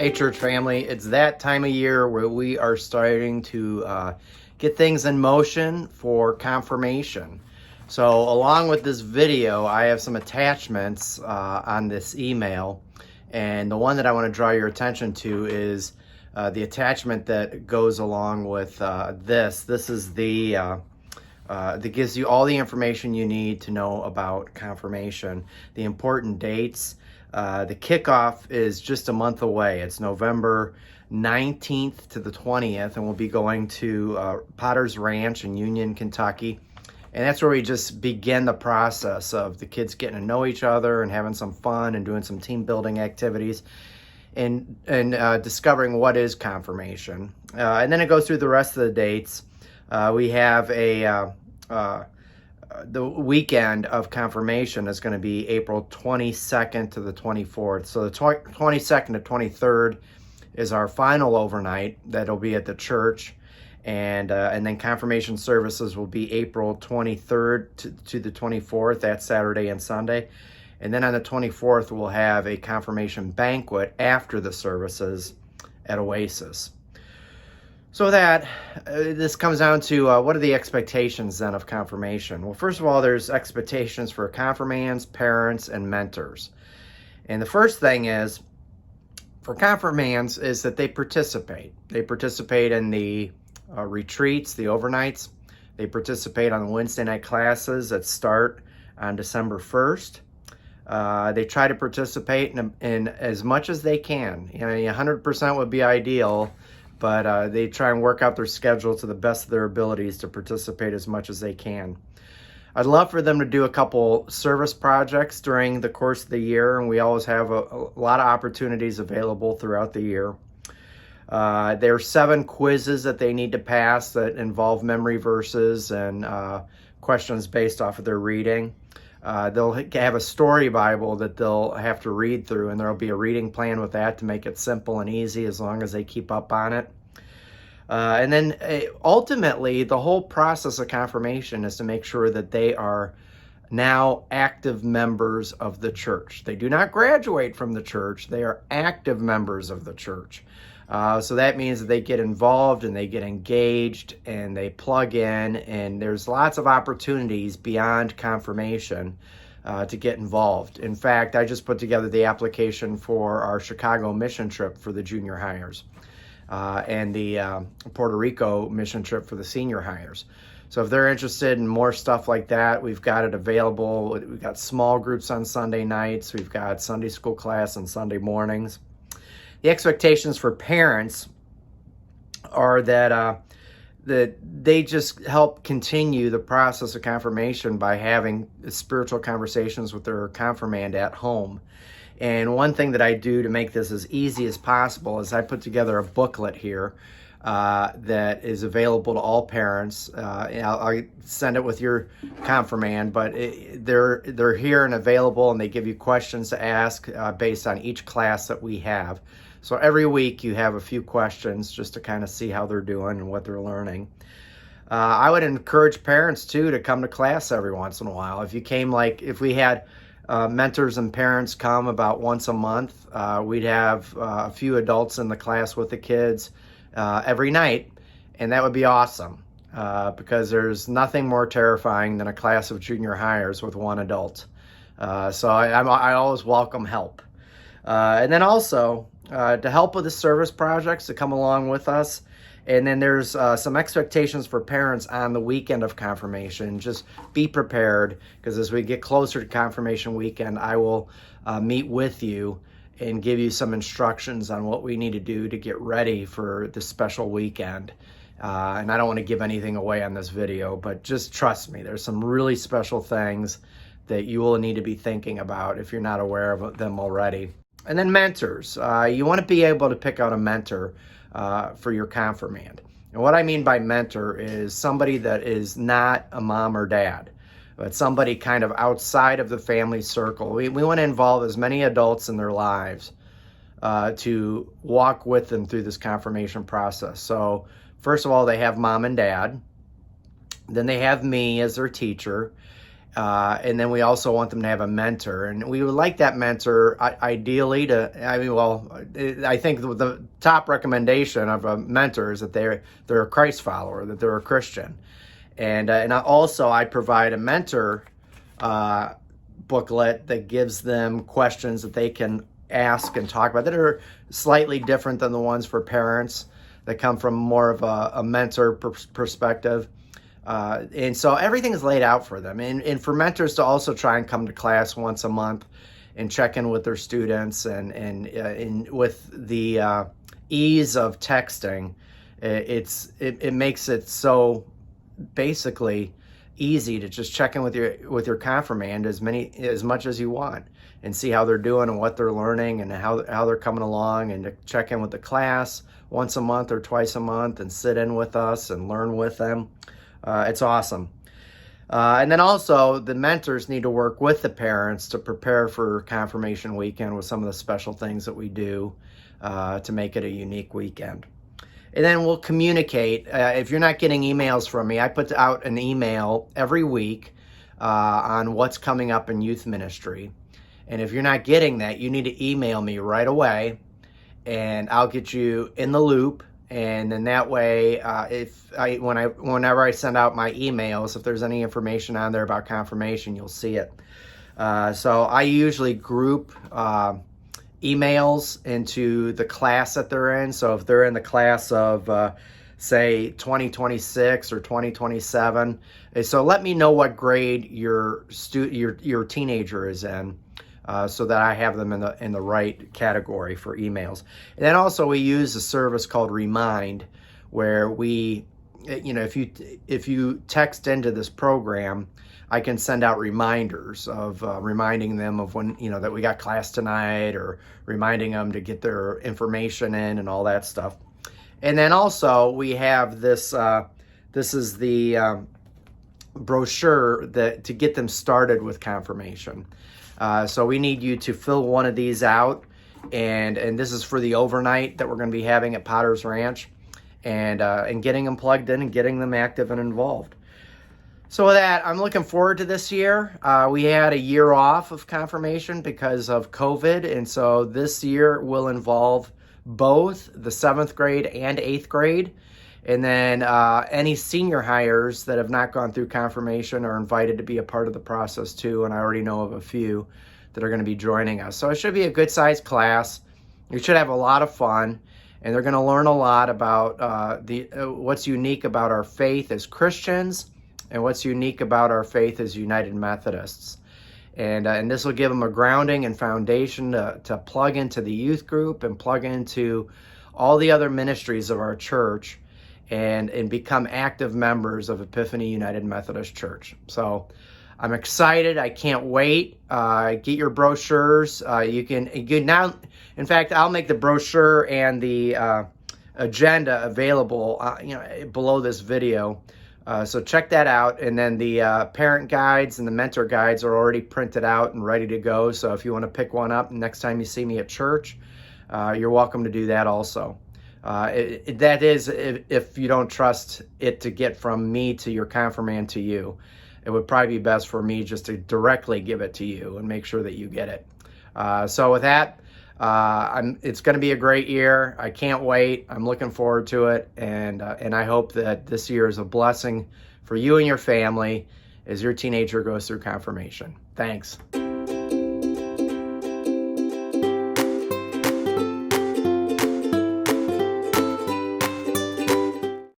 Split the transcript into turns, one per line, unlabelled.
Hey, church family, it's that time of year where we are starting to get things in motion for confirmation. So along with this video, I have some attachments on this email. And the one that I want to draw your attention to is the attachment that goes along with this. This is the that gives you all the information you need to know about confirmation, the important dates. The kickoff is just a month away. It's November 19th to the 20th, and we'll be going to Potter's Ranch in Union, Kentucky. And that's where we just begin the process of the kids getting to know each other and having some fun and doing some team building activities and discovering what is confirmation. And then it goes through the rest of the dates. We have the weekend of confirmation is going to be April 22nd to the 24th. So the 22nd to 23rd is our final overnight that'll be at the church. And then confirmation services will be April 23rd to the 24th. That's Saturday and Sunday. And then on the 24th, we'll have a confirmation banquet after the services at Oasis. So this comes down to what are the expectations then of confirmation? Well, first of all, there's expectations for confirmands, parents, and mentors. And the first thing is, for confirmands, is that they participate. They participate in the retreats, the overnights. They participate on the Wednesday night classes that start on December 1st. They try to participate in as much as they can. 100% would be ideal, but they try and work out their schedule to the best of their abilities to participate as much as they can. I'd love for them to do a couple service projects during the course of the year, and we always have a lot of opportunities available throughout the year. There are 7 quizzes that they need to pass that involve memory verses and questions based off of their reading. They'll have a story Bible that they'll have to read through, and there'll be a reading plan with that to make it simple and easy as long as they keep up on it. And then ultimately, the whole process of confirmation is to make sure that they are now active members of the church. They do not graduate from the church. They are active members of the church. So that means that they get involved and they get engaged and they plug in, and there's lots of opportunities beyond confirmation to get involved. In fact, I just put together the application for our Chicago mission trip for the junior hires and the Puerto Rico mission trip for the senior hires. So if they're interested in more stuff like that, we've got it available. We've got small groups on Sunday nights. We've got Sunday school class on Sunday mornings. The expectations for parents are that they just help continue the process of confirmation by having spiritual conversations with their confirmand at home. And one thing that I do to make this as easy as possible is I put together a booklet here that is available to all parents. I'll send it with your confirmand, but they're here and available, and they give you questions to ask based on each class that we have. So every week you have a few questions just to kind of see how they're doing and what they're learning. I would encourage parents too to come to class every once in a while. If we had mentors and parents come about once a month, we'd have a few adults in the class with the kids every night, and that would be awesome because there's nothing more terrifying than a class of junior hires with one adult. So I always welcome help. And then also to help with the service projects to come along with us. And then there's some expectations for parents on the weekend of confirmation. Just be prepared, because as we get closer to confirmation weekend, I will meet with you and give you some instructions on what we need to do to get ready for this special weekend. And I don't want to give anything away on this video, but just trust me, there's some really special things that you will need to be thinking about if you're not aware of them already. And then mentors. You want to be able to pick out a mentor for your confirmand. And what I mean by mentor is somebody that is not a mom or dad, but somebody kind of outside of the family circle. We want to involve as many adults in their lives to walk with them through this confirmation process. So first of all, they have mom and dad. Then they have me as their teacher. And then we also want them to have a mentor, and we would like that mentor ideally I think the top recommendation of a mentor is that they're a Christ follower, that they're a Christian. And I provide a mentor booklet that gives them questions that they can ask and talk about that are slightly different than the ones for parents, that come from more of a mentor perspective. And so everything is laid out for them. And for mentors to also try and come to class once a month and check in with their students, and with the ease of texting, it makes it so basically easy to just check in with your confirmand as much as you want, and see how they're doing and what they're learning and how they're coming along, and to check in with the class once a month or twice a month and sit in with us and learn with them. It's awesome. And then also the mentors need to work with the parents to prepare for confirmation weekend with some of the special things that we do to make it a unique weekend. And then we'll communicate. If you're not getting emails from me, I put out an email every week on what's coming up in youth ministry. And if you're not getting that, you need to email me right away, and I'll get you in the loop. And then that way, whenever I send out my emails, if there's any information on there about confirmation, you'll see it. So I usually group emails into the class that they're in. So if they're in the class of, say, 2026 or 2027, so let me know what grade your teenager is in, so that I have them in the right category for emails. And then also we use a service called Remind, where if you text into this program, I can send out reminders of reminding them of when, that we got class tonight, or reminding them to get their information in and all that stuff. And then also we have this, this is the brochure to get them started with confirmation. So we need you to fill one of these out, and this is for the overnight that we're going to be having at Potter's Ranch, and getting them plugged in and getting them active and involved. So with that, I'm looking forward to this year. We had a year off of confirmation because of COVID, and so this year will involve both the 7th grade and 8th grade. And then any senior hires that have not gone through confirmation are invited to be a part of the process too, and I already know of a few that are going to be joining us. So it should be a good-sized class. You should have a lot of fun, and they're going to learn a lot about what's unique about our faith as Christians, and what's unique about our faith as United Methodists. And this will give them a grounding and foundation to plug into the youth group and plug into all the other ministries of our church, and become active members of Epiphany United Methodist Church. So I'm excited. I can't wait. Get your brochures. You can now, in fact, I'll make the brochure and the agenda available below this video. So check that out. And then the parent guides and the mentor guides are already printed out and ready to go. So if you want to pick one up next time you see me at church, you're welcome to do that also. That is, if you don't trust it to get from me to your confirmand to you, it would probably be best for me just to directly give it to you and make sure that you get it. So with that, it's going to be a great year. I can't wait. I'm looking forward to it, and I hope that this year is a blessing for you and your family as your teenager goes through confirmation. Thanks.